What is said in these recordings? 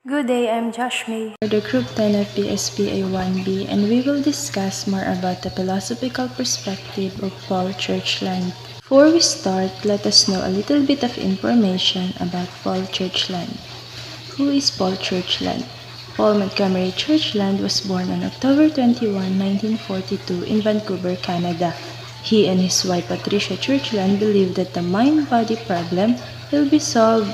Good day, I'm Josh May. For the Group 10 of Bsba 1B, and we will discuss more about the philosophical perspective of Paul Churchland. Before we start, let us know a little bit of information about Paul Churchland. Who is Paul Churchland? Paul Montgomery Churchland was born on October 21, 1942 in Vancouver, Canada. He and his wife Patricia Churchland believed that the mind-body problem will be solved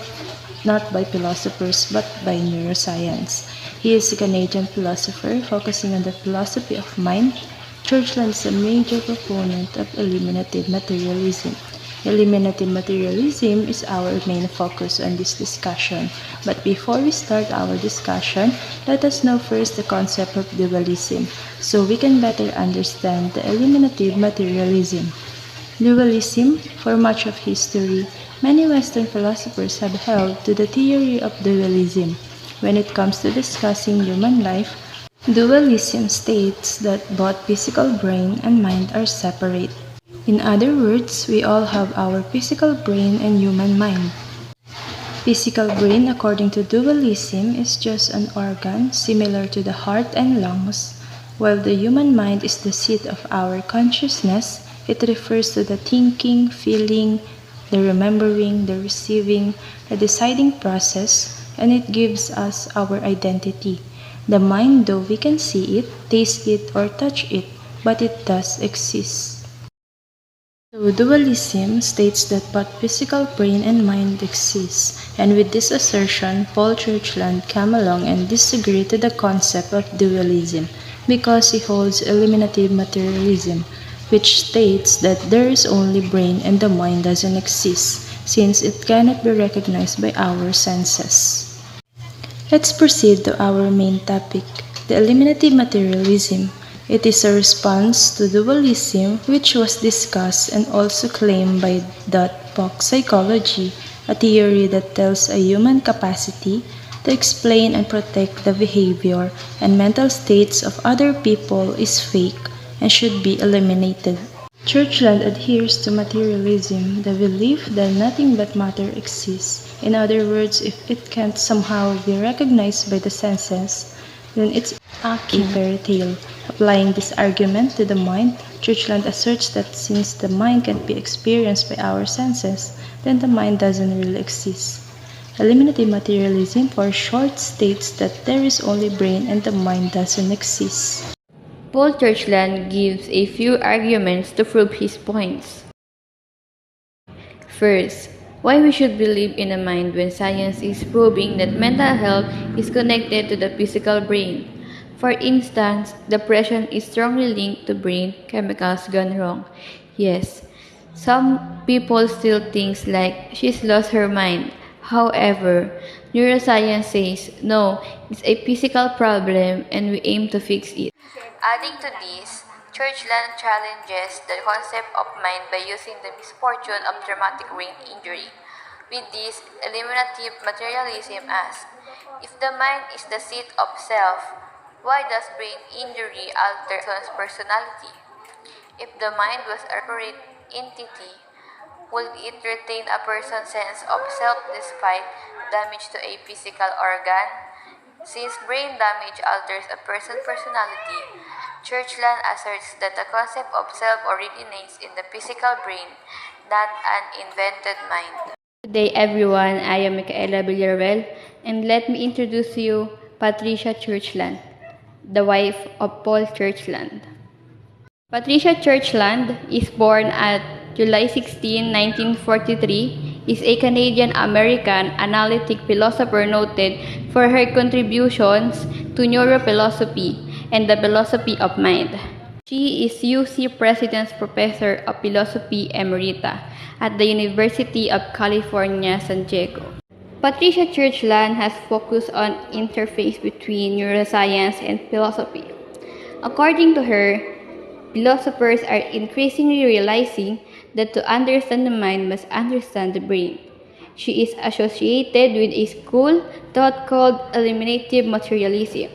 not by philosophers but by neuroscience. He is a Canadian philosopher focusing on the philosophy of mind. Churchland is a major proponent of eliminative materialism. Eliminative materialism is our main focus on this discussion. But before we start our discussion, let us know first the concept of dualism so we can better understand the eliminative materialism. Dualism, for much of history, many Western philosophers have held to the theory of dualism. When it comes to discussing human life, dualism states that both physical brain and mind are separate. In other words, we all have our physical brain and human mind. Physical brain, according to dualism, is just an organ similar to the heart and lungs, while the human mind is the seat of our consciousness. It refers to the thinking, feeling, the remembering, the receiving, the deciding process, and it gives us our identity. The mind, though we can see it, taste it, or touch it, but it does exist. So dualism states that both physical brain and mind exist, and with this assertion, Paul Churchland came along and disagreed to the concept of dualism because he holds eliminative materialism, which states that there is only brain and the mind doesn't exist, since it cannot be recognized by our senses. Let's proceed to our main topic, the eliminative materialism. It is a response to dualism which was discussed and also claimed by Dot-Box psychology, a theory that tells a human capacity to explain and protect the behavior and mental states of other people is fake and should be eliminated. Churchland adheres to materialism, the belief that nothing but matter exists. In other words, if it can't somehow be recognized by the senses, then it's a fairy tale. Applying this argument to the mind, Churchland asserts that since the mind can't be experienced by our senses, then the mind doesn't really exist. Eliminative materialism, for short, states that there is only brain and the mind doesn't exist. Paul Churchland gives a few arguments to prove his points. First, why we should believe in a mind when science is proving that mental health is connected to the physical brain. For instance, depression is strongly linked to brain chemicals gone wrong. Yes, some people still think like she's lost her mind. However, neuroscience says no, it's a physical problem and we aim to fix it. Adding to this, Churchland challenges the concept of mind by using the misfortune of traumatic brain injury. With this, eliminative materialism asks, if the mind is the seat of self, why does brain injury alter one's personality? If the mind was a separate entity, would it retain a person's sense of self despite damage to a physical organ? Since brain damage alters a person's personality, Churchland asserts that the concept of self originates in the physical brain, not an invented mind. Good day everyone, I am Micaela Villaruel, and let me introduce you Patricia Churchland, the wife of Paul Churchland. Patricia Churchland is born at July 16, 1943, is a Canadian-American analytic philosopher noted for her contributions to neurophilosophy and the philosophy of mind. She is UC President's Professor of Philosophy Emerita at the University of California, San Diego. Patricia Churchland has focused on interface between neuroscience and philosophy. According to her, philosophers are increasingly realizing that to understand the mind must understand the brain. She is associated with a school thought called eliminative materialism,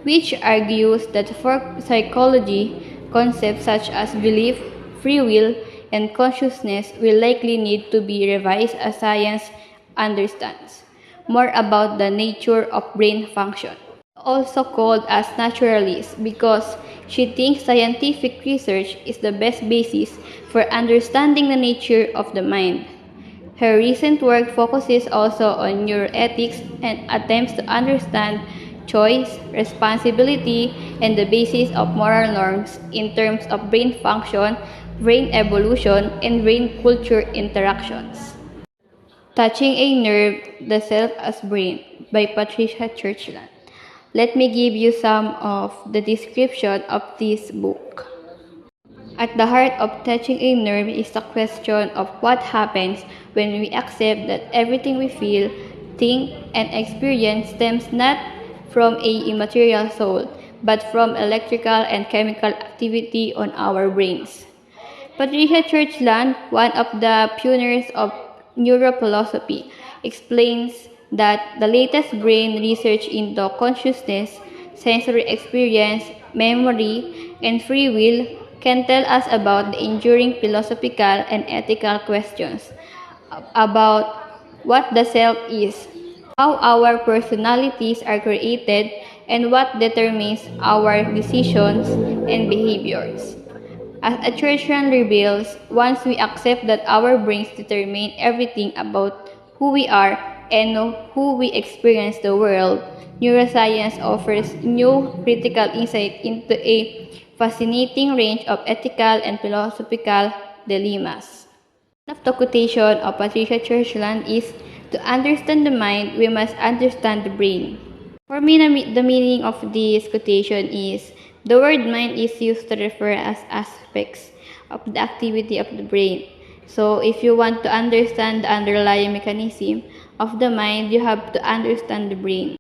which argues that for psychology, concepts such as belief, free will, and consciousness will likely need to be revised as science understands. more about the nature of brain function. Also called as naturalist because she thinks scientific research is the best basis for understanding the nature of the mind. Her recent work focuses also on neuroethics and attempts to understand choice, responsibility, and the basis of moral norms in terms of brain function, brain evolution, and brain culture interactions. Touching a Nerve, The Self as Brain by Patricia Churchland. Let me give you some of the description of this book. At the heart of touching a nerve is the question of what happens when we accept that everything we feel, think, and experience stems not from a immaterial soul, but from electrical and chemical activity on our brains. Patricia Churchland, one of the pioneers of neurophilosophy, explains that the latest brain research into consciousness, sensory experience, memory, and free will can tell us about the enduring philosophical and ethical questions about what the self is, how our personalities are created, and what determines our decisions and behaviors. As a Churchland reveals, once we accept that our brains determine everything about who we are and who we experience the world, neuroscience offers new critical insight into a fascinating range of ethical and philosophical dilemmas. One of the quotation of Patricia Churchland is, "To understand the mind, we must understand the brain." For me, the meaning of this quotation is the word mind is used to refer as aspects of the activity of the brain. So, if you want to understand the underlying mechanism of the mind, you have to understand the brain.